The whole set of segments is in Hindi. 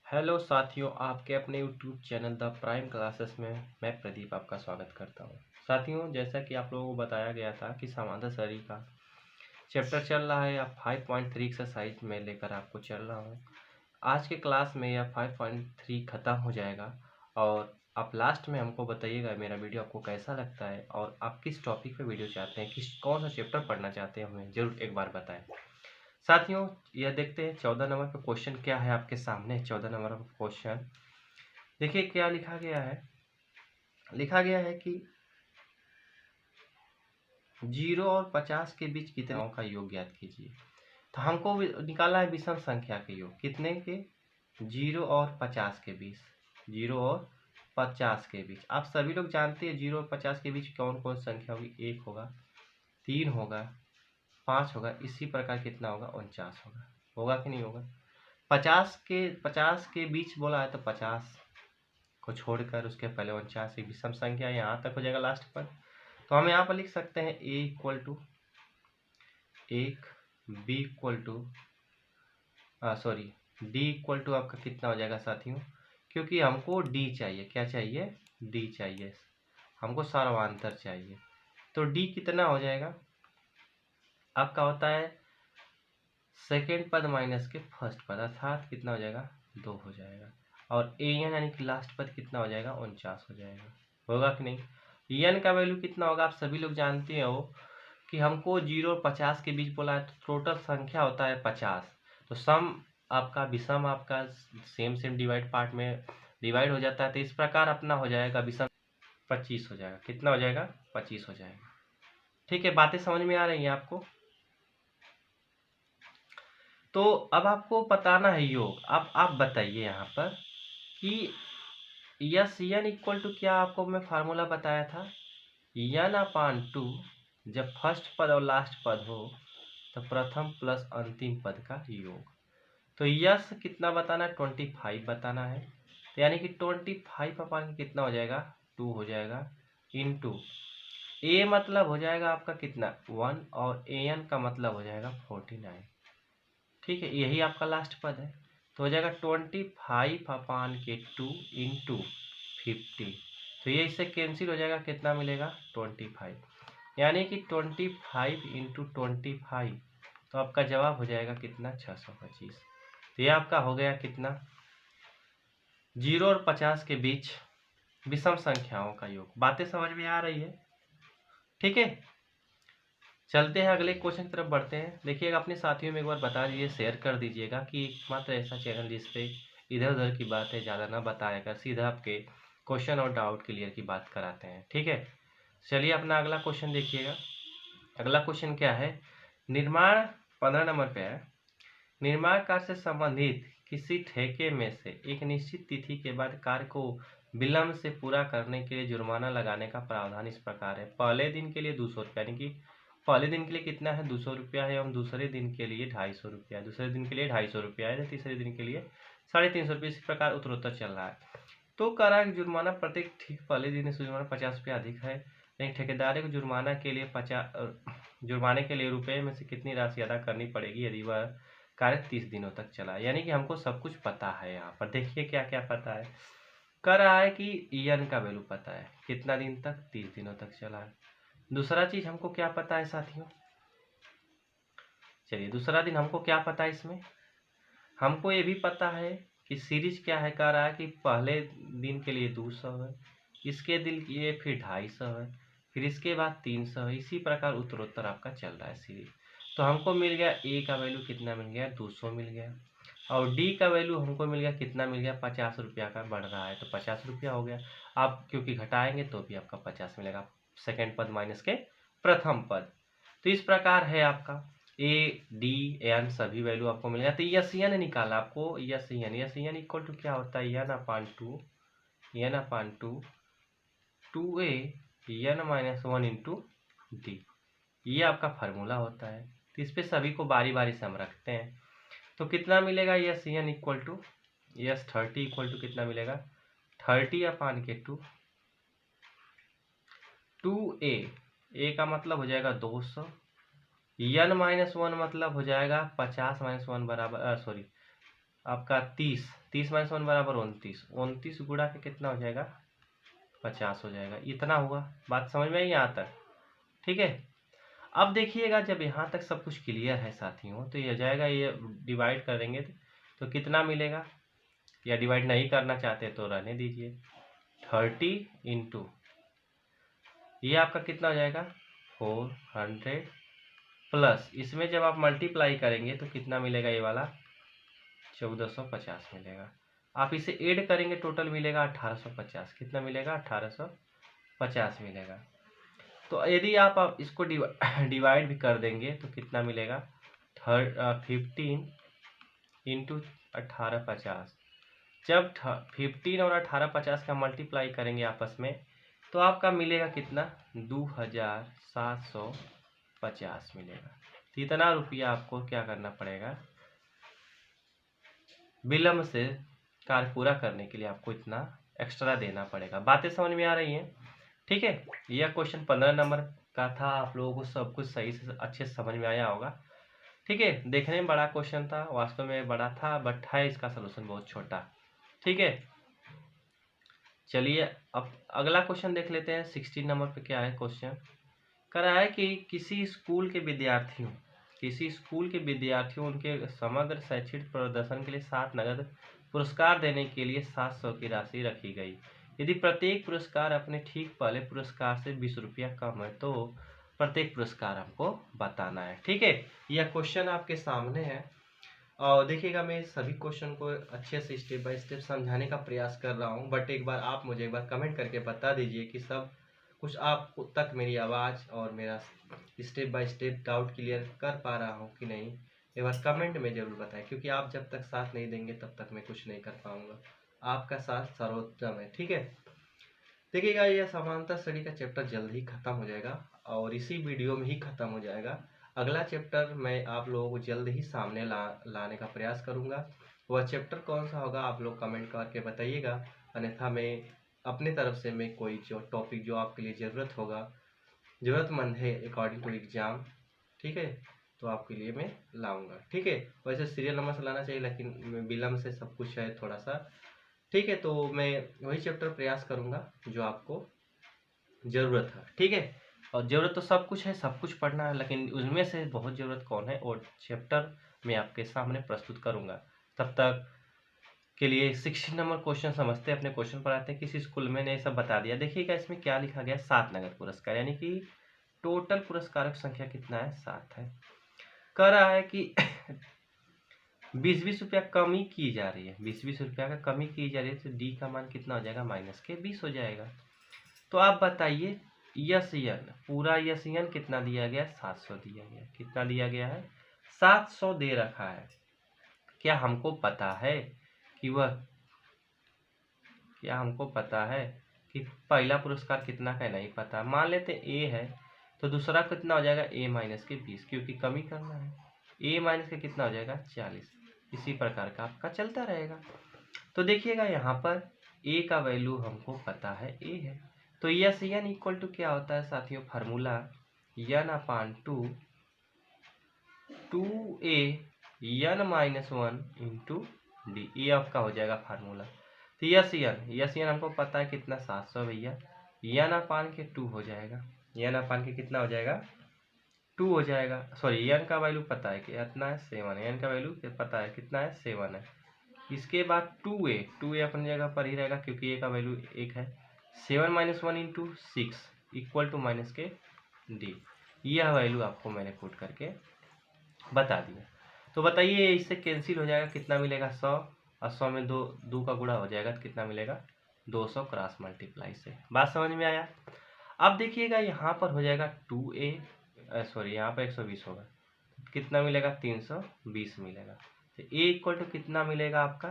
हेलो साथियों, आपके अपने YouTube channel the prime classes में मैं प्रदीप आपका स्वागत करता हूं। साथियों, जैसा कि आप लोगों को बताया गया था कि समांतर शरीर का चैप्टर चल रहा है, या 5.3 एक्सरसाइज में लेकर आपको चल रहा हूं। आज के क्लास में यह 5.3 ख़त्म हो जाएगा और आप लास्ट में हमको बताइएगा मेरा वीडियो आपको कैसा लगता है और आप किस टॉपिक पे वीडियो चाहते हैं, किस कौन सा चैप्टर पढ़ना चाहते हैं, हमें ज़रूर एक बार बताएं। साथियों, यह देखते हैं 14 नंबर पे क्वेश्चन क्या है आपके सामने। 14 नंबर का क्वेश्चन देखिए क्या लिखा गया है। लिखा गया है कि 0 और 50 के बीच कितने अंकों का योग ज्ञात कीजिए। तो हमको निकालना है विषम संख्या के योग। कितने के? 0 और 50 के बीच। 0 और 50 के बीच आप सभी लोग जानते हैं 0 और 50 के बीच कौन कौन संख्या होगी। 1 होगा, 3 होगा, 5 होगा, इसी प्रकार कितना होगा? 49 होगा। होगा कि नहीं होगा? 50 के बीच बोला है तो 50 को छोड़कर उसके पहले 49 एक विषम संख्या यहाँ तक हो जाएगा लास्ट पर। तो हम यहाँ पर लिख सकते हैं a equal to 1, b equal to d equal to आपका कितना हो जाएगा साथियों? क्योंकि हमको d चाहिए। क्या चाहिए? d चाहिए, हमको सर्वांतर चाहिए। तो d कितना हो जाएगा? आपका होता है सेकेंड पद माइनस के फर्स्ट पद, अर्थात कितना हो जाएगा? 2 हो जाएगा। और ए एन यानी कि लास्ट पद कितना हो जाएगा? 49 हो जाएगा। होगा कि नहीं? एन का वैल्यू कितना होगा? आप सभी लोग जानते हो कि हमको 0 और 50 के बीच बोला है, तो टोटल संख्या होता है 50। तो सम आपका विषम आपका सेम डिवाइड पार्ट में डिवाइड हो जाता है। तो इस प्रकार अपना हो जाएगा विषम 25 हो जाएगा। कितना हो जाएगा? 25 हो जाएगा। ठीक है, बातें समझ में आ रही हैं आपको? तो अब आपको बताना है योग। अब आप बताइए यहाँ पर कि यस एन इक्वल टू क्या आपको मैं फार्मूला बताया था? एन अपान 2 जब फर्स्ट पद और लास्ट पद हो तो प्रथम प्लस अंतिम पद का योग। तो यस कितना बताना है? 25 बताना है। तो यानी कि 25 अपान कितना हो जाएगा? 2 हो जाएगा। इनटू ए मतलब हो जाएगा आपका कितना? 1 और ए एन का मतलब हो जाएगा 49। ठीक है, यही आपका लास्ट पद है। तो हो जाएगा 25 अपान के 2 इंटू 50। तो ये इससे कैंसिल हो जाएगा। कितना मिलेगा? 25। यानी कि 25 इंटू 25। तो आपका जवाब हो जाएगा कितना? 625। तो ये आपका हो गया कितना? 0 और 50 के बीच विषम संख्याओं का योग। बातें समझ में आ रही है? ठीक है, चलते हैं अगले क्वेश्चन की तरफ बढ़ते हैं। देखिएगा, अपने साथियों में एक बार बता दीजिए, शेयर कर दीजिएगा कि एकमात्र ऐसा चैनल जिसपे इधर उधर की बातें ज़्यादा ना बताएगा, सीधा आपके क्वेश्चन और डाउट क्लियर की बात कराते हैं। ठीक है, चलिए अपना अगला क्वेश्चन देखिएगा। अगला क्वेश्चन क्या है? निर्माण 15 नंबर पे है। निर्माण कार्य से संबंधित किसी ठेके में से एक निश्चित तिथि के बाद कार्य को विलंब से पूरा करने के लिए जुर्माना लगाने का प्रावधान इस प्रकार है। पहले दिन के लिए 200 रुपया, यानी कि पहले दिन के लिए कितना है? 200 रुपया है, एवं दूसरे दिन के लिए 250 रुपया है। दूसरे दिन के लिए 250 रुपया है, तीसरे दिन के लिए 350 रुपये। इसी प्रकार उत्तरोत्तर चल रहा है। तो करा जुर्माना प्रत्येक ठीक पहले दिन से जुर्माना 50 रुपया अधिक है, लेकिन ठेकेदार को जुर्माना के लिए जुर्माने के लिए रुपये में से कितनी राशि अदा करनी पड़ेगी यदि वह कार्य 30 दिनों तक चला। यानी कि हमको सब कुछ पता है। यहाँ पर देखिए क्या क्या पता है। कह रहा है कि एन का वैल्यू पता है, कितना दिन तक? 30 दिनों तक चला है। दूसरा चीज हमको क्या पता है साथियों? चलिए, दूसरा दिन हमको क्या पता है इसमें? हमको ये भी पता है कि सीरीज क्या है। कह रहा है कि पहले दिन के लिए 200 है, इसके दिन के लिए फिर 250 है, फिर इसके बाद 300 है। इसी प्रकार उत्तरोत्तर आपका चल रहा है सीरीज। तो हमको मिल गया ए का वैल्यू कितना मिल गया? 200 मिल गया। और डी का वैल्यू हमको मिल गया कितना? मिल गया 50 रुपया का बढ़ रहा है, तो 50 रुपया हो गया। आप क्योंकि घटाएंगे तो भी आपका 50 मिलेगा, सेकेंड पद माइनस के प्रथम पद। तो इस प्रकार है आपका ए डी एन सभी वैल्यू आपको मिल गया। तो यस एन निकाला आपको। यस एन इक्वल टू क्या होता है? N upon two two a n minus 1 into d. ये आपका फार्मूला होता है। तो इस पे सभी को बारी बारी से हम रखते हैं। तो कितना मिलेगा? S n equal to S 30 equal to कितना मिलेगा? 30 अपान के 2 ए का मतलब हो जाएगा 200, एन माइनस 1 मतलब हो जाएगा 50 माइनस 1 बराबर आपका 30, 30 माइनस 1 बराबर 29, 29 गुणा के कितना हो जाएगा 50 हो जाएगा। इतना हुआ, बात समझ में आई यहाँ तक? ठीक है। अब देखिएगा जब यहाँ तक सब कुछ क्लियर है साथियों, तो ये जाएगा, ये डिवाइड करेंगे तो कितना मिलेगा, या डिवाइड नहीं करना चाहते तो रहने दीजिए। 30 इंटू ये आपका कितना हो जाएगा 400 प्लस इसमें जब आप मल्टीप्लाई करेंगे तो कितना मिलेगा, ये वाला 1450 मिलेगा। आप इसे ऐड करेंगे टोटल मिलेगा 1850। कितना मिलेगा 1850 मिलेगा। तो यदि आप इसको डिवाइड भी कर देंगे तो कितना मिलेगा 15 इंटू 1850। जब 15 और 1850 का मल्टीप्लाई करेंगे आपस में तो आपका मिलेगा कितना 2750 मिलेगा। तो इतना रुपया आपको क्या करना पड़ेगा, विलम्ब से कार्य पूरा करने के लिए आपको इतना एक्स्ट्रा देना पड़ेगा। बातें समझ में आ रही हैं? ठीक है। यह क्वेश्चन 15 नंबर का था। आप लोगों को सब कुछ सही से अच्छे से समझ में आया होगा। ठीक है। देखने में बड़ा क्वेश्चन था, वास्तव में बड़ा था, बट है इसका सलूशन बहुत छोटा। ठीक है। चलिए अब अगला क्वेश्चन देख लेते हैं। 16 नंबर पे क्या है क्वेश्चन, कह रहा है कि किसी स्कूल के विद्यार्थियों उनके समग्र शैक्षिक प्रदर्शन के लिए 7 नगद पुरस्कार देने के लिए 700 की राशि रखी गई। यदि प्रत्येक पुरस्कार अपने ठीक पहले पुरस्कार से 20 रुपया कम है तो प्रत्येक पुरस्कार हमको बताना है। ठीक है। यह क्वेश्चन आपके सामने है और देखिएगा मैं सभी क्वेश्चन को अच्छे से स्टेप बाय स्टेप समझाने का प्रयास कर रहा हूं, बट एक बार आप मुझे एक बार कमेंट करके बता दीजिए कि सब कुछ आप तक मेरी आवाज़ और मेरा step by step doubt clear कर पा रहा हूं कि नहीं। एक बार कमेंट में ज़रूर बताएं, क्योंकि आप जब तक साथ नहीं देंगे तब तक मैं कुछ नहीं कर पाऊंगा। आपका साथ सर्वोत्तम है। ठीक है। देखिएगा यह समानता स्टडी का चैप्टर जल्द ही खत्म हो जाएगा और इसी वीडियो में ही खत्म हो जाएगा। अगला चैप्टर मैं आप लोगों को जल्द ही सामने लाने का प्रयास करूंगा। वह चैप्टर कौन सा होगा आप लोग कमेंट करके बताइएगा, अन्यथा मैं अपने तरफ से मैं कोई जो टॉपिक जो आपके लिए ज़रूरतमंद है अकॉर्डिंग टू एग्ज़ाम, ठीक है, तो आपके लिए मैं लाऊंगा। ठीक है। वैसे सीरियल नंबर से लाना चाहिए, लेकिन विलम्ब से सब कुछ है थोड़ा सा। ठीक है। तो मैं वही चैप्टर प्रयास करूंगा जो आपको ज़रूरत है। ठीक है। और ज़रूरत तो सब कुछ है, सब कुछ पढ़ना है, लेकिन उसमें से बहुत ज़रूरत कौन है और चैप्टर मैं आपके सामने प्रस्तुत करूंगा। तब तक के लिए 16 नंबर क्वेश्चन समझते हैं, अपने क्वेश्चन पर आते हैं। किसी स्कूल में ने सब बता दिया। देखिएगा इसमें क्या लिखा गया, 7 नगद पुरस्कार, यानी कि टोटल पुरस्कारों की संख्या कितना है 7 है। कह रहा है कि 20-20 रुपया कमी की जा रही है, 20-20 रुपया का कमी की जा रही है, तो डी का मान कितना हो जाएगा -20 हो जाएगा। तो आप बताइए यस पूरा यस कितना दिया गया, 700 दिया गया। कितना दिया गया है 700 दे रखा है। क्या हमको पता है कि पहला पुरस्कार कितना का है, नहीं पता। मान लेते ए है तो दूसरा कितना हो जाएगा -20, क्योंकि कमी करना है। ए माइनस का कितना हो जाएगा 40। इसी प्रकार का आपका चलता रहेगा। तो देखिएगा यहाँ पर ए का वैल्यू हमको पता है, ए है। तो यस एन इक्वल टू क्या होता है साथियों, formula n/2 2a n-1 into d, ये आपका हो जाएगा फार्मूला। तो यस एन हमको पता है कितना 700 भैया, n/2 हो जाएगा। n/के कितना हो जाएगा 2 हो जाएगा। सॉरी n का वैल्यू पता है कि इतना है 7 है, n का वैल्यू पता है कितना है 7 है। इसके बाद 2a अपनी जगह पर ही रहेगा क्योंकि a का वैल्यू 1 है। 7 - 1 इंटू 6 इक्वल टू माइनस के डी, यह वैल्यू आपको मैंने पुट करके बता दिया। तो बताइए इससे कैंसिल हो जाएगा, कितना मिलेगा 100, और 100 में 2 का गुणा हो जाएगा तो कितना मिलेगा 200 क्रॉस मल्टीप्लाई से। बात समझ में आया? अब देखिएगा यहाँ पर हो जाएगा 2a, सॉरी यहाँ पर 120 होगा, कितना मिलेगा 320 मिलेगा। तो a इक्वल टू कितना मिलेगा आपका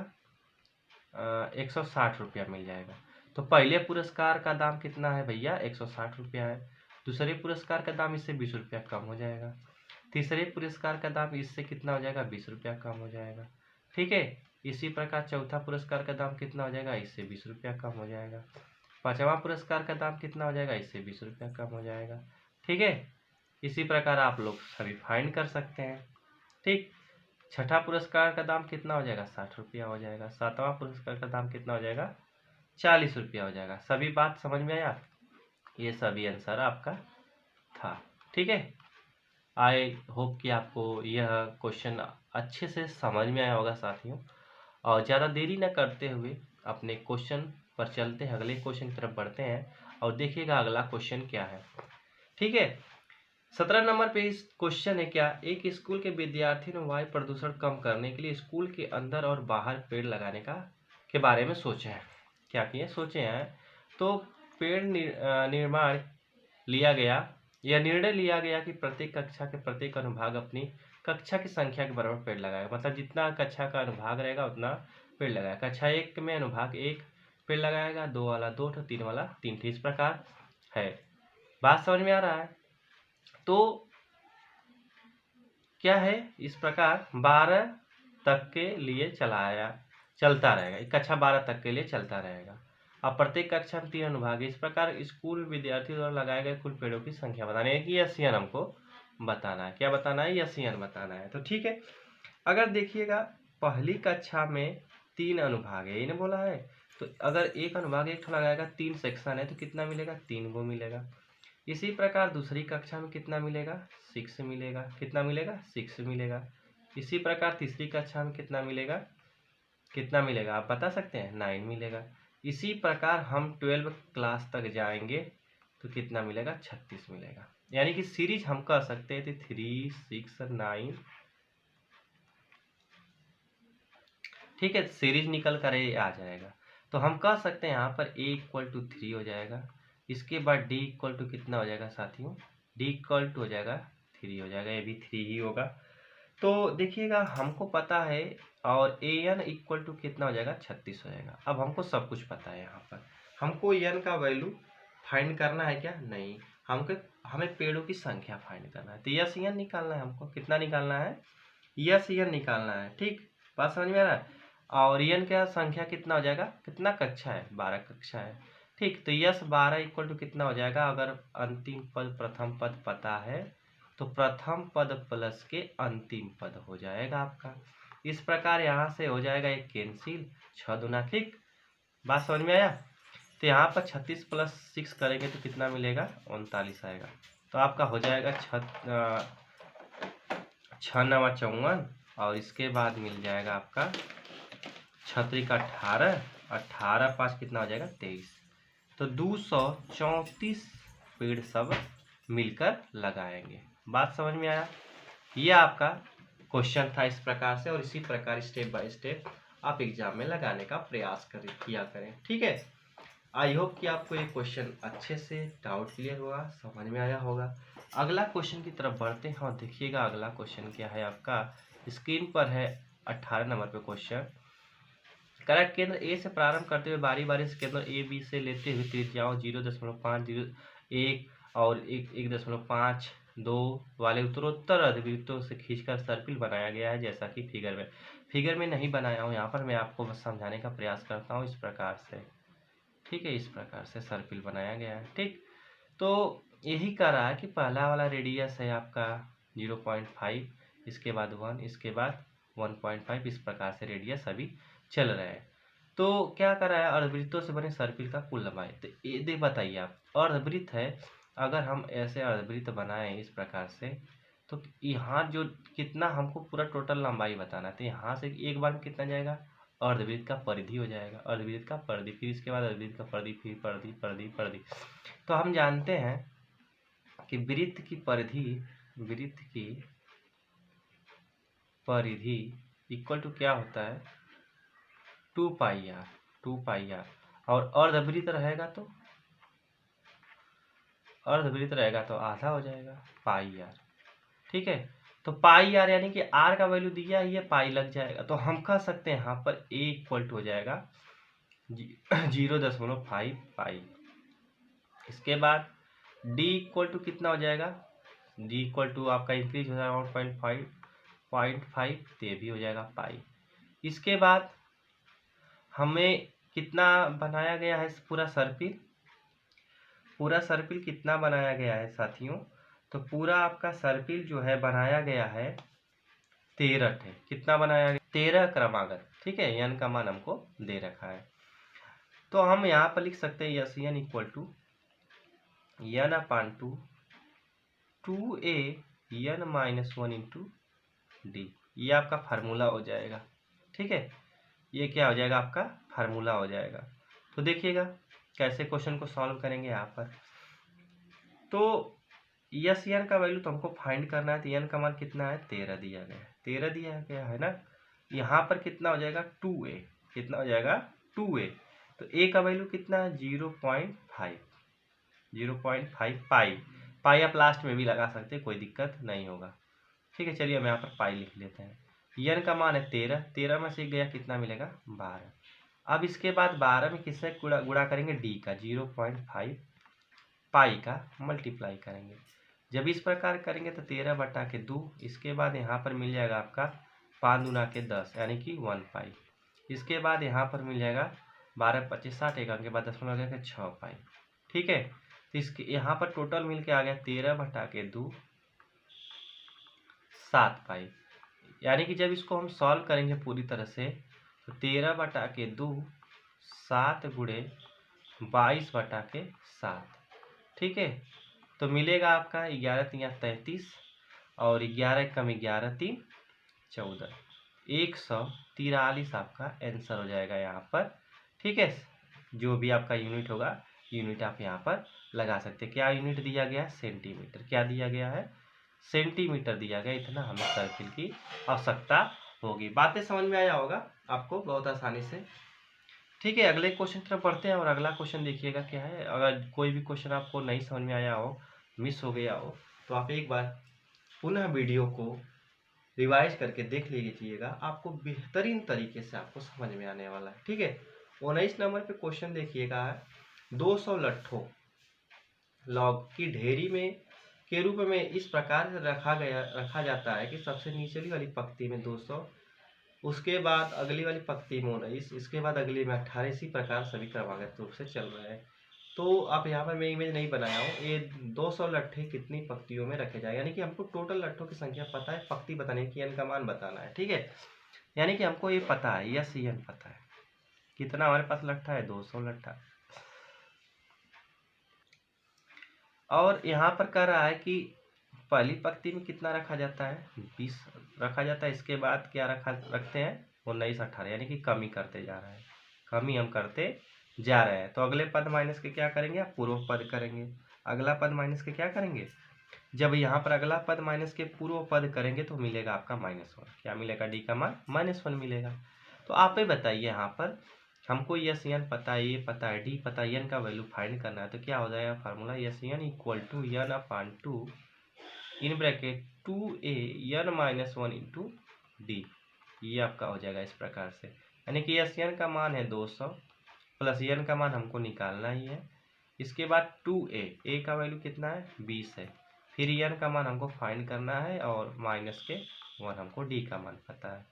160 रुपया मिल जाएगा। तो पहले पुरस्कार का दाम कितना है भैया 160 रुपया है। दूसरे पुरस्कार का दाम इससे 20 रुपया कम हो जाएगा। तीसरे पुरस्कार का दाम इससे कितना हो जाएगा 20 रुपया कम हो जाएगा। ठीक है। इसी प्रकार चौथा पुरस्कार का दाम कितना हो जाएगा, इससे 20 रुपया कम हो जाएगा। पांचवा पुरस्कार का दाम कितना हो जाएगा, इससे 20 रुपया कम हो जाएगा। ठीक है। इसी प्रकार आप लोग सभी फाइंड कर सकते हैं। ठीक। छठा पुरस्कार का दाम कितना हो जाएगा? 60 रुपया हो जाएगा। सातवां पुरस्कार का दाम कितना हो जाएगा? 40 रुपया हो जाएगा। सभी बात समझ में आया? ये सभी आंसर आपका था। ठीक है, आई होप कि आपको यह क्वेश्चन अच्छे से समझ में आया होगा साथियों। और ज़्यादा देरी न करते हुए अपने क्वेश्चन पर चलते हैं, अगले क्वेश्चन की तरफ बढ़ते हैं और देखिएगा अगला क्वेश्चन क्या है। ठीक है, 17 नंबर पे इस क्वेश्चन है क्या, एक स्कूल के विद्यार्थी ने वायु प्रदूषण कम करने के लिए स्कूल के अंदर और बाहर पेड़ लगाने के बारे में सोचे हैं। क्या किए? सोचे हैं। तो पेड़ निर्माण लिया गया, यह निर्णय लिया गया कि प्रत्येक कक्षा के प्रत्येक अनुभाग अपनी कक्षा की संख्या के बराबर पेड़ लगाएगा। मतलब जितना कक्षा का अनुभाग रहेगा उतना पेड़ लगाएगा। कक्षा 1 में अनुभाग 1 पेड़ लगाएगा, 2 वाला 2 ठो, 3 वाला 3 ठो, इस प्रकार है। बात समझ में आ रहा है? तो क्या है, इस प्रकार 12 तक के लिए चलता रहेगा। कक्षा 12 तक के लिए चलता रहेगा। अब प्रत्येक कक्षा में 3 अनुभाग है। इस प्रकार स्कूल विद्यार्थी द्वारा लगाए गए कुल पेड़ों की संख्या बतानी है कि एससीएन हमको बताना है। क्या बताना है? एससीएन बताना है। तो ठीक है, अगर देखिएगा पहली कक्षा में 3 अनुभाग है, इन्हें बोला है। तो अगर एक अनुभाग एक लगाएगा, 3 सेक्शन है, तो कितना मिलेगा? 3 गो मिलेगा। इसी प्रकार दूसरी कक्षा में कितना मिलेगा? 6 मिलेगा। कितना मिलेगा? 6 मिलेगा। इसी प्रकार तीसरी कक्षा में कितना मिलेगा? कितना मिलेगा आप बता सकते हैं? 9 मिलेगा। इसी प्रकार हम 12 क्लास तक जाएंगे तो कितना मिलेगा? 36 मिलेगा। यानी कि सीरीज हम कह सकते हैं 3, 6, 9। ठीक है, सीरीज निकल कर ये आ जाएगा। तो हम कह सकते हैं यहाँ पर a = 3 हो जाएगा। इसके बाद d = कितना हो जाएगा साथियों? d = हो जाएगा 3 हो जाएगा। ये भी 3 ही होगा। तो देखिएगा हमको पता है, और an = कितना हो जाएगा? 36 हो जाएगा। अब हमको सब कुछ पता है। यहाँ पर हमको n का वैल्यू फाइंड करना है क्या? नहीं, हमें पेड़ों की संख्या फाइंड करना है। तो एससीएन निकालना है हमको। कितना निकालना है? एससीएन निकालना है। ठीक, बात समझ में आ रहा है? और एन का संख्या कितना हो जाएगा? कितना कक्षा है? 12 कक्षा है। ठीक, तो यस 12 = कितना हो जाएगा? अगर अंतिम पद प्रथम पद पता है तो प्रथम पद प्लस के अंतिम पद हो जाएगा आपका। इस प्रकार यहाँ से हो जाएगा एक कैंसिल, 6 दूना। ठीक, बात समझ में आया? तो यहाँ पर 36 + 6 करेंगे तो कितना मिलेगा? 39 आएगा। तो आपका हो जाएगा 6 9 54, और इसके बाद मिल जाएगा आपका 6 का 18, 18 5 कितना हो जाएगा? 23। तो 234 पेड़ सब मिलकर लगाएंगे। बात समझ में आया? ये आपका क्वेश्चन था इस प्रकार से, और इसी प्रकार स्टेप बाय स्टेप आप एग्जाम में लगाने का प्रयास किया करें। ठीक है, आई होप कि आपको ये क्वेश्चन अच्छे से डाउट क्लियर होगा, समझ में आया होगा। अगला क्वेश्चन की तरफ बढ़ते हैं और देखिएगा अगला क्वेश्चन क्या है आपका। स्क्रीन पर है 18 नंबर पे क्वेश्चन। करेक्ट, केंद्र ए से प्रारंभ करते हुए बारी बारी से केंद्र ए बी से लेते हुए त्रिज्याओं 0.5, 1 और 1.52 वाले उत्तरोत्तर अर्धवृत्तों से खींचकर सर्किल बनाया गया है, जैसा कि फिगर में नहीं बनाया हूँ। यहाँ पर मैं आपको बस समझाने का प्रयास करता हूँ इस प्रकार से। ठीक है, इस प्रकार से सर्किल बनाया गया है। ठीक, तो यही कह रहा है कि पहला वाला रेडियस है आपका 0.5, इसके बाद 1, इसके बाद 1.5, इस प्रकार से रेडियस अभी चल रहा है। तो क्या कर रहा है? अर्धवृत्तों से बने सर्किल का कुल लंबाई। तो ये बताइए आप, अर्धवृत्त है, अगर हम ऐसे अर्धवृत्त बनाएं इस प्रकार से, तो यहाँ जो कितना हमको पूरा टोटल लंबाई बताना है, तो यहाँ से एक बार में कितना जाएगा? अर्धवृत्त का परिधि हो जाएगा, अर्धवृत्त का परिधि, फिर इसके बाद अर्धवृत्त का परिधि, फिर परिधि परिधि परिधि। तो हम जानते हैं कि वृत्त की परिधि इक्वल टू क्या होता है? 2πr, 2πr। और अर्धवृत्त रहेगा तो आधा हो जाएगा, πr। ठीक है, तो πr यानी कि r का वैल्यू दिया है, ये पाई लग जाएगा। तो हम कह सकते हैं यहाँ पर a इक्वल टू हो जाएगा 0.5 पाई। इसके बाद d इक्वल टू कितना हो जाएगा? d इक्वल टू आपका इंक्रीज हो जाएगा 0.5, तो ये भी हो जाएगा पाई। इसके बाद हमें कितना बनाया गया है? पूरा सर्किल कितना बनाया गया है साथियों? तो पूरा आपका सर्किल जो है बनाया गया है 13 है। कितना बनाया गया? 13 क्रमागत। ठीक है, n का मान हमको दे रखा है। तो हम यहाँ पर लिख सकते हैं S n equal to n upon 2a n minus 1 into d. ये आपका फार्मूला हो जाएगा। ठीक है, ये क्या हो जाएगा? आपका फार्मूला हो जाएगा। तो देखिएगा कैसे क्वेश्चन को सॉल्व करेंगे यहाँ पर। तो यस n का वैल्यू तो हमको फाइंड करना है। तो n का मान कितना है? 13 दिया गया है। 13 दिया गया है ना। यहाँ पर कितना हो जाएगा? 2a। कितना हो जाएगा? 2a। तो a का वैल्यू कितना है? 0.5। 0.5 पाई। पाई आप लास्ट में भी लगा सकते हैं, कोई दिक्कत नहीं होगा। ठीक है, चलिए हम यहाँ पर पाई लिख लेते हैं। n का मान है 13। 13 में से गया कितना मिलेगा? 12। अब इसके बाद 12 में किससे गुणा करेंगे? d का 0.5 पाई का मल्टीप्लाई करेंगे। जब इस प्रकार करेंगे तो 13/2। इसके बाद यहाँ पर मिल जाएगा आपका 5 दूना के 10 यानी कि 1 पाई। इसके बाद यहाँ पर मिल जाएगा 12 25 60 एक के बाद 10 लगा के 6 पाई। ठीक है, तो इसके यहाँ पर टोटल मिल के आ गया 13/2 7 पाई। यानी कि जब इसको हम सॉल्व करेंगे पूरी तरह से तो 13/2 7 गुणे 22/7। ठीक है, तो मिलेगा आपका 11 3 33 और 11 कम 11 3 14। 143 आपका आंसर हो जाएगा यहाँ पर। ठीक है, जो भी आपका यूनिट होगा यूनिट आप यहाँ पर लगा सकते हैं। क्या यूनिट दिया गया है? सेंटीमीटर। क्या दिया गया है? सेंटीमीटर दिया गया। इतना हमें सर्किल की आवश्यकता होगी। बातें समझ में आया होगा आपको बहुत आसानी से। ठीक है, अगले क्वेश्चन तरफ बढ़ते हैं और अगला क्वेश्चन देखिएगा क्या है। अगर कोई भी क्वेश्चन आपको नहीं समझ में आया हो, मिस हो गया हो, तो आप एक बार पुनः वीडियो को रिवाइज करके देख लीजिएगा। आपको बेहतरीन तरीके से आपको समझ में आने वाला है। ठीक है, 19 नंबर पे क्वेश्चन देखिएगा। 200 लट्ठों लॉग की ढेरी में के रूप में इस प्रकार से रखा जाता है कि सबसे निचली वाली पंक्ति में 200, उसके बाद अगली वाली पंक्ति में 19, इसके बाद अगली में 18। इसी प्रकार सभी क्रमागत रूप से चल रहे हैं। तो आप यहाँ पर मैं इमेज नहीं बनाया हूँ। ये 200 लट्ठे कितनी पंक्तियों में रखे जाए, यानी कि हमको टोटल लट्ठों की संख्या पता है, पंक्ति बताने की n का मान बताना है। ठीक है, यानी कि हमको ये पता है, यस n पता है कितना हमारे पास लट्ठा है? 200 लट्ठा। और यहाँ पर कह रहा है कि पहली पंक्ति में कितना रखा जाता है? 20 रखा जाता है। इसके बाद क्या रखते हैं? 19 18, यानी कि कमी करते जा रहे हैं। कमी हम करते जा रहे हैं। तो अगले पद माइनस के क्या करेंगे? आप पूर्व पद करेंगे। अगला पद माइनस के क्या करेंगे? जब यहाँ पर अगला पद माइनस के पूर्व पद करेंगे तो मिलेगा आपका -1। क्या मिलेगा? डी का मान -1 मिलेगा। तो आप ही बताइए, यहाँ पर हमको यस n पता है, ये पता है, डी पता है, n का वैल्यू फाइंड करना है। तो क्या हो जाएगा फार्मूला? S n equal to n upon 2 in bracket 2a n minus 1 into d. ये आपका हो जाएगा इस प्रकार से। यानी कि यस n का मान है 200 प्लस n का मान हमको निकालना ही है। इसके बाद 2a का वैल्यू कितना है? 20 है। फिर n का मान हमको फाइंड करना है और माइनस के 1 हमको d का मान पता है।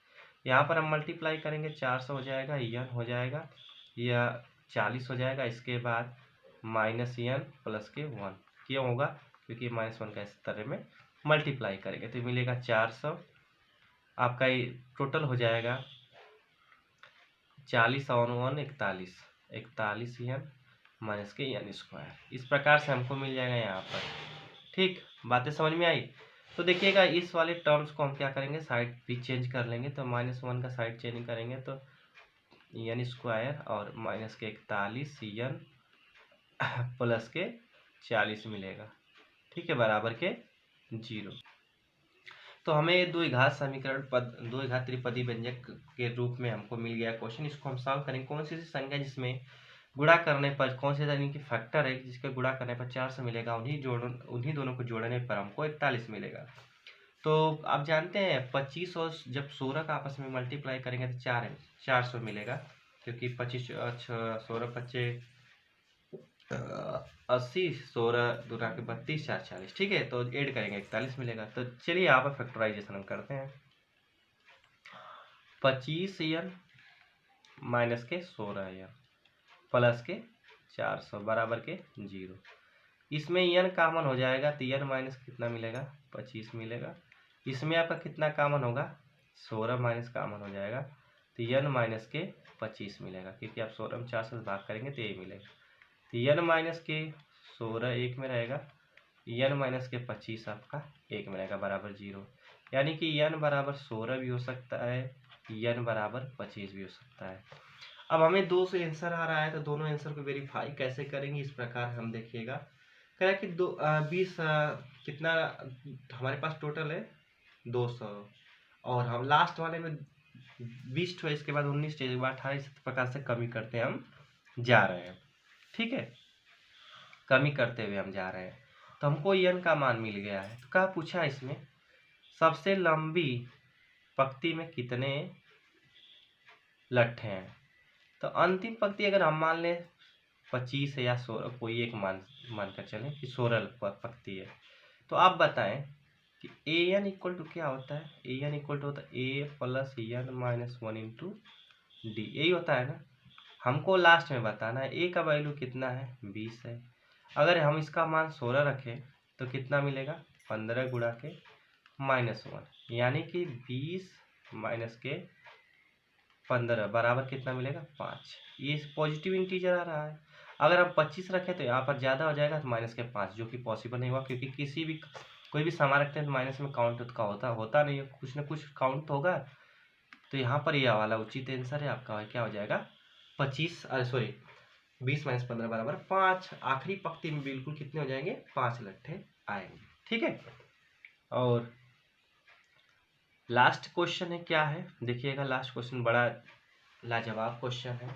यहाँ पर हम मल्टीप्लाई करेंगे, 400 हो जाएगा, n हो जाएगा, या 40 हो जाएगा। इसके बाद माइनस n प्लस के 1 क्यों होगा? क्योंकि -1 का इस तरह में मल्टीप्लाई करेंगे तो मिलेगा 400। आपका ये टोटल हो जाएगा 40 और 1 41, 41 n माइनस के n स्क्वायर। इस प्रकार से हमको मिल जाएगा यहाँ पर। ठीक, बातें समझ में आई? तो देखिएगा इस वाले टर्म्स को हम क्या करेंगे? साइड भी चेंज कर लेंगे। तो -1 का साइड चेंज करेंगे तो n स्क्वायर और माइनस के 41 n प्लस के 40 मिलेगा। ठीक है, बराबर के 0। तो हमें द्विघात समीकरण द्विघात त्रिपदी व्यंजक के रूप में हमको मिल गया क्वेश्चन। इसको हम सॉल्व करेंगे। कौन सी संख्या जिसमें गुणा करने पर, कौन से यानी कि फैक्टर है जिसके गुणा करने पर 400 मिलेगा, उन्हीं दोनों को जोड़ने पर हमको 41 मिलेगा। तो आप जानते हैं 25 और जब 16 का आपस में मल्टीप्लाई करेंगे तो 400 मिलेगा, क्योंकि 25 16 25 80 16 दूना के 32 4 40। ठीक है, तो ऐड करेंगे 41 मिलेगा। तो चलिए यहाँ पर फैक्टराइजेशन हम करते हैं। 25 n माइनस के 16 n प्लस के 400 बराबर के 0। इसमें n कॉमन हो जाएगा तो n माइनस कितना मिलेगा? 25 मिलेगा। इसमें आपका कितना कॉमन होगा? 16 माइनस कॉमन हो जाएगा तो n माइनस के 25 मिलेगा, क्योंकि आप 16 में 4 से भाग करेंगे तो यही मिलेगा। तो n माइनस के 16 एक में रहेगा, n माइनस के 25 आपका एक में रहेगा बराबर 0, यानी कि n बराबर 16 भी हो सकता है, n बराबर 25 भी हो सकता है। अब हमें 2 से आंसर आ रहा है तो दोनों आंसर को वेरीफाई कैसे करेंगे, इस प्रकार हम देखिएगा। कह रहा है कि 20 कितना हमारे पास टोटल है 200, और हम लास्ट वाले में 20 चॉइस के बाद 19 के बाद 28 इस प्रकार से कमी करते हम जा रहे हैं। ठीक है, कमी करते हुए हम जा रहे हैं। तो हमको n का मान मिल गया है। तो क्या पूछा इसमें, सबसे लंबी पंक्ति में कितने लट्ठे हैं। तो अंतिम पंक्ति अगर हम मान लें 25 है या 16, कोई एक मानकर चलें कि 16 पंक्ति है, तो आप बताएं कि ए एन इक्वल टू क्या होता है। ए एन इक्वल टू होता है A plus N minus 1 into D, यही होता है ना। हमको लास्ट में बताना है ए का वैल्यू कितना है 20 है। अगर हम इसका मान 16 रखें तो कितना मिलेगा 15 गुणा के -1, यानी कि 20 माइनस के 15 बराबर कितना मिलेगा 5। ये पॉजिटिव इंटीजर आ रहा है। अगर हम 25 रखें तो यहाँ पर ज़्यादा हो जाएगा तो माइनस के 5, जो कि पॉसिबल नहीं हुआ, क्योंकि किसी भी कोई भी सामान रखते हैं तो माइनस में काउंट का होता नहीं है, कुछ ना कुछ काउंट होगा। तो यहाँ पर यह वाला उचित आंसर है आपका, क्या हो जाएगा 20 माइनस 15 बराबर 5। आखिरी पंक्ति में बिल्कुल कितने हो जाएंगे 5 लट्ठे आएंगे। ठीक है, और लास्ट क्वेश्चन है, क्या है देखिएगा। लास्ट क्वेश्चन बड़ा लाजवाब क्वेश्चन है।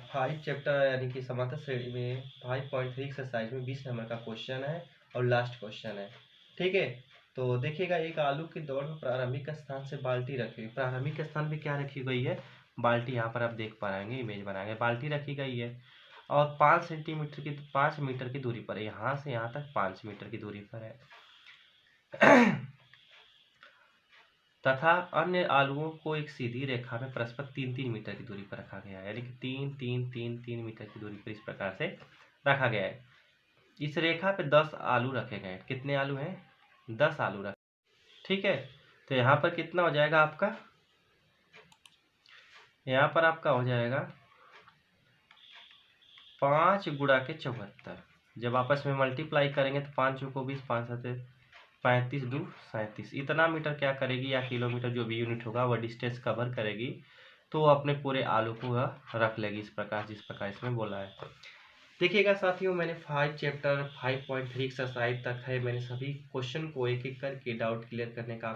5 चैप्टर यानी कि समांतर श्रेणी में 5.3 एक्सरसाइज में 20 नंबर का क्वेश्चन है और लास्ट क्वेश्चन है। ठीक है, तो देखिएगा, एक आलू की दौड़ में प्रारंभिक स्थान से बाल्टी रखी हुई, प्रारंभिक स्थान पे क्या रखी गई है बाल्टी, यहाँ पर आप देख पाएंगे, इमेज बनाएंगे, बाल्टी रखी गई है और 5 मीटर की दूरी पर है, यहाँ से यहाँ तक 5 मीटर की दूरी पर है तथा अन्य आलुओं को एक सीधी रेखा में परस्पर 3-3 मीटर की दूरी पर रखा गया है, यानी कि 3-3-3-3 मीटर की दूरी पर इस प्रकार से रखा गया है। इस रेखा पे 10 आलू रखे गए हैं। कितने आलू हैं 10 आलू रखे। ठीक है, तो यहाँ पर कितना हो जाएगा आपका, यहाँ पर आपका हो जाएगा 5 गुणा के 74। जब आपस में मल्टीप्लाई करेंगे तो 5 को 20, 5 7 35 2 37, इतना मीटर क्या करेगी या किलोमीटर जो भी यूनिट होगा वह डिस्टेंस कवर करेगी, तो अपने पूरे आलू को रख लेगी इस प्रकार, जिस प्रकार इसमें बोला है। देखिएगा साथियों, मैंने 5 चैप्टर 5.3 एक्सरसाइज तक है, मैंने सभी क्वेश्चन को एक एक करके डाउट क्लियर करने का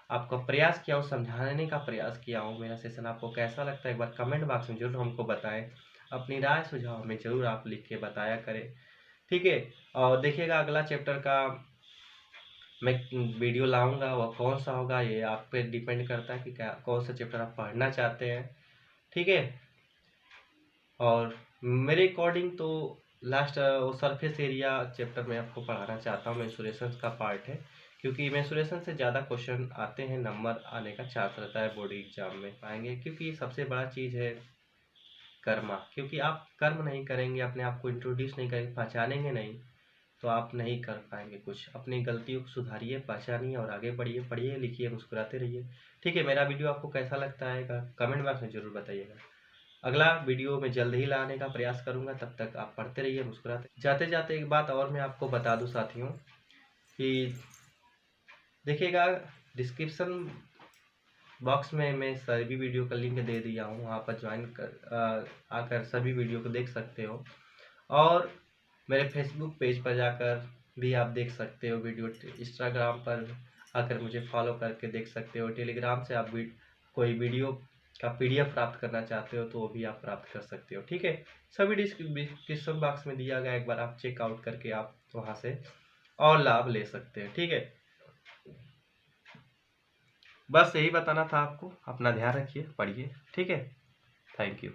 आपका प्रयास किया हूँ, समझाने का प्रयास किया हूँ। मेरा सेशन आपको कैसा लगता है एक बार कमेंट बॉक्स में जरूर हमको बताएं, अपनी राय सुझाव हमें जरूर आप लिख के बताया करें। ठीक है, और देखिएगा अगला चैप्टर का मैं वीडियो लाऊंगा, वह कौन सा होगा ये आप पे डिपेंड करता है कि क्या कौन सा चैप्टर आप पढ़ना चाहते हैं। ठीक है, और मेरे अकॉर्डिंग तो लास्ट सरफेस एरिया चैप्टर में आपको पढ़ाना चाहता हूँ, मेंसुरेशन का पार्ट है, क्योंकि मेंसुरेशन से ज़्यादा क्वेश्चन आते हैं, नंबर आने का चांस रहता है बोर्ड एग्जाम में पाएंगे, क्योंकि सबसे बड़ा चीज़ है कर्मा। क्योंकि आप कर्म नहीं करेंगे, अपने आप को इंट्रोड्यूस नहीं करेंगे, पहचानेंगे नहीं, तो आप नहीं कर पाएंगे कुछ। अपनी गलतियों को सुधारिए, पहचानिए और आगे बढ़िए, पढ़िए लिखिए, मुस्कुराते रहिए। ठीक है, मेरा वीडियो आपको कैसा लगता है कमेंट बॉक्स में जरूर बताइएगा। अगला वीडियो में जल्द ही लाने का प्रयास करूंगा, तब तक आप पढ़ते रहिए, मुस्कुराते। जाते जाते एक बात और मैं आपको बता दूं साथियों कि देखिएगा डिस्क्रिप्शन बॉक्स में मैं सभी वीडियो का लिंक दे दिया हूँ, वहाँ पर ज्वाइन कर आकर सभी वीडियो को देख सकते हो, और मेरे फेसबुक पेज पर जाकर भी आप देख सकते हो वीडियो, इंस्टाग्राम पर आकर मुझे फॉलो करके देख सकते हो, टेलीग्राम से आप कोई वीडियो का PDF प्राप्त करना चाहते हो तो वो भी आप प्राप्त कर सकते हो। ठीक है, सभी डिस्क्रिप्शन बॉक्स में दिया गया, एक बार आप चेकआउट करके आप वहाँ से और लाभ ले सकते हैं। ठीक है, बस यही बताना था आपको। अपना ध्यान रखिए, पढ़िए। ठीक है, थैंक यू।